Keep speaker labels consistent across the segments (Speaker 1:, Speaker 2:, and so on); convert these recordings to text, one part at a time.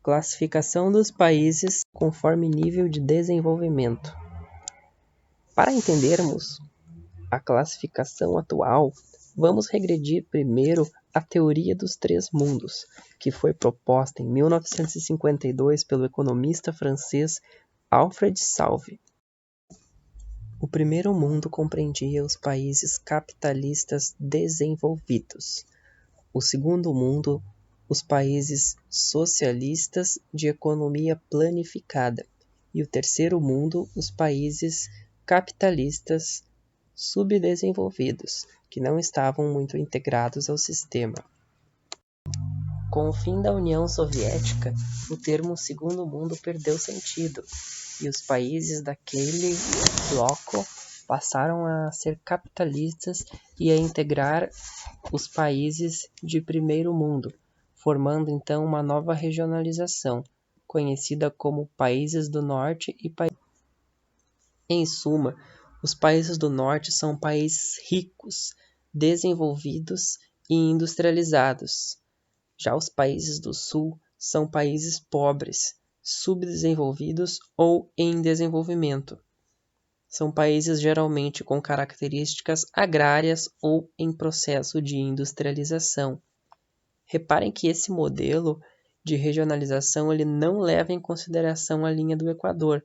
Speaker 1: Classificação dos países conforme nível de desenvolvimento. Para entendermos a classificação atual, vamos regredir primeiro à teoria dos três mundos, que foi proposta em 1952 pelo economista francês Alfred Salve. O primeiro mundo compreendia os países capitalistas desenvolvidos. O segundo mundo, os países socialistas de economia planificada. E o terceiro mundo, os países capitalistas subdesenvolvidos, que não estavam muito integrados ao sistema. Com o fim da União Soviética, o termo segundo mundo perdeu sentido, e os países daquele bloco passaram a ser capitalistas e a integrar os países de primeiro mundo, formando então uma nova regionalização, conhecida como Países do Norte e Países. Em suma, os países do Norte são países ricos, desenvolvidos e industrializados. Já os países do Sul são países pobres, subdesenvolvidos ou em desenvolvimento. São países geralmente com características agrárias ou em processo de industrialização. Reparem que esse modelo de regionalização ele não leva em consideração a linha do Equador,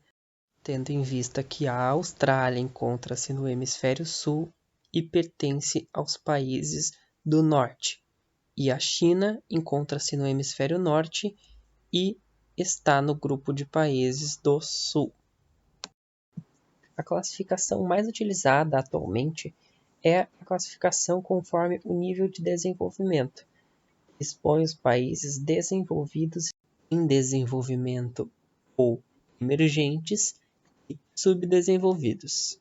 Speaker 1: tendo em vista que a Austrália encontra-se no hemisfério sul e pertence aos países do norte, e a China encontra-se no hemisfério norte e está no grupo de países do sul. A classificação mais utilizada atualmente é a classificação conforme o nível de desenvolvimento. Expõe os países desenvolvidos em desenvolvimento ou emergentes e subdesenvolvidos.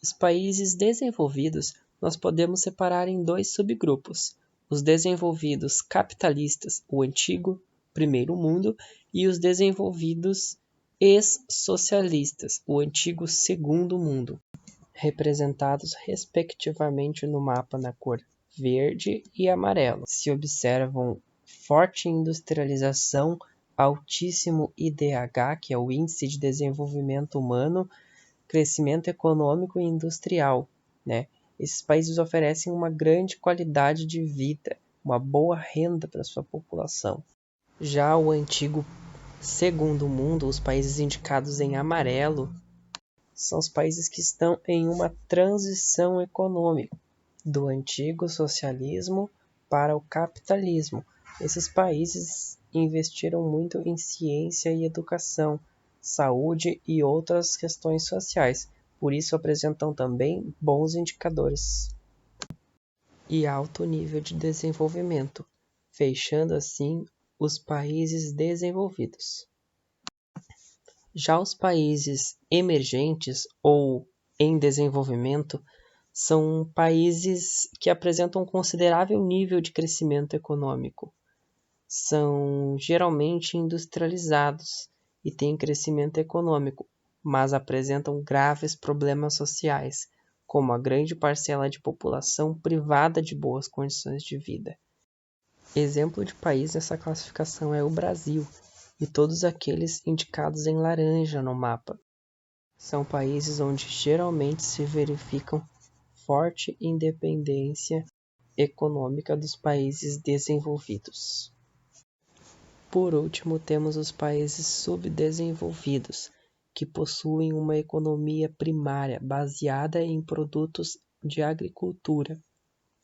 Speaker 1: Os países desenvolvidos nós podemos separar em dois subgrupos: os desenvolvidos capitalistas, o antigo primeiro mundo, e os desenvolvidos ex-socialistas, o antigo segundo mundo, representados respectivamente no mapa na cor verde e amarelo. Se observam forte industrialização, altíssimo IDH, que é o Índice de Desenvolvimento Humano, crescimento econômico e industrial, né? Esses países oferecem uma grande qualidade de vida, uma boa renda para sua população. Já o antigo segundo mundo, os países indicados em amarelo, são os países que estão em uma transição econômica do antigo socialismo para o capitalismo. Esses países investiram muito em ciência e educação, saúde e outras questões sociais, por isso apresentam também bons indicadores e alto nível de desenvolvimento, fechando assim os países desenvolvidos. Já os países emergentes ou em desenvolvimento são países que apresentam um considerável nível de crescimento econômico. São geralmente industrializados e têm crescimento econômico, mas apresentam graves problemas sociais, como a grande parcela de população privada de boas condições de vida. Exemplo de país nessa classificação é o Brasil, e todos aqueles indicados em laranja no mapa. São países onde geralmente se verificam forte independência econômica dos países desenvolvidos. Por último, temos os países subdesenvolvidos, que possuem uma economia primária baseada em produtos de agricultura.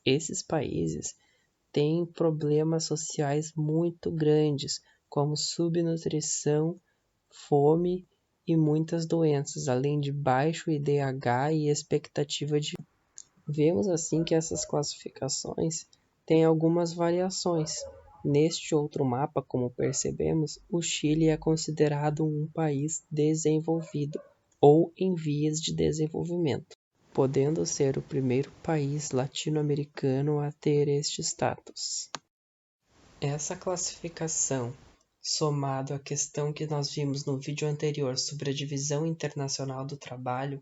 Speaker 1: Esses países têm problemas sociais muito grandes, como subnutrição, fome e muitas doenças, além de baixo IDH e expectativa de vida. Vemos assim que essas classificações têm algumas variações. Neste outro mapa, como percebemos, o Chile é considerado um país desenvolvido ou em vias de desenvolvimento, podendo ser o primeiro país latino-americano a ter este status. Essa classificação, somado à questão que nós vimos no vídeo anterior sobre a divisão internacional do trabalho,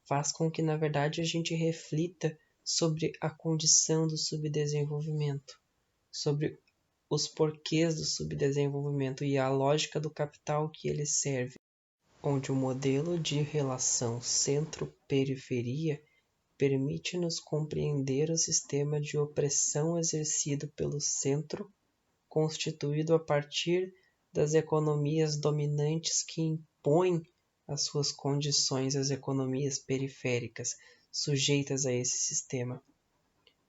Speaker 1: faz com que, na verdade, a gente reflita sobre a condição do subdesenvolvimento, sobre os porquês do subdesenvolvimento e a lógica do capital que ele serve, onde o modelo de relação centro-periferia permite-nos compreender o sistema de opressão exercido pelo centro, constituído a partir das economias dominantes que impõem as suas condições às economias periféricas sujeitas a esse sistema,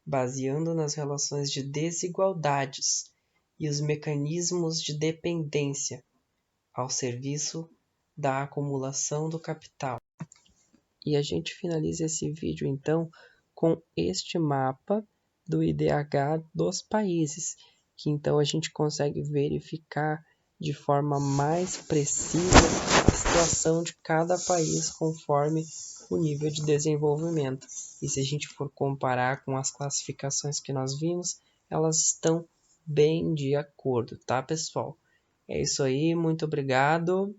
Speaker 1: baseando nas relações de desigualdades e os mecanismos de dependência ao serviço da acumulação do capital. E a gente finaliza esse vídeo então com este mapa do IDH dos países, que então a gente consegue verificar de forma mais precisa a situação de cada país conforme o nível de desenvolvimento. E se a gente for comparar com as classificações que nós vimos, elas estão bem de acordo, tá, pessoal? É isso aí, muito obrigado.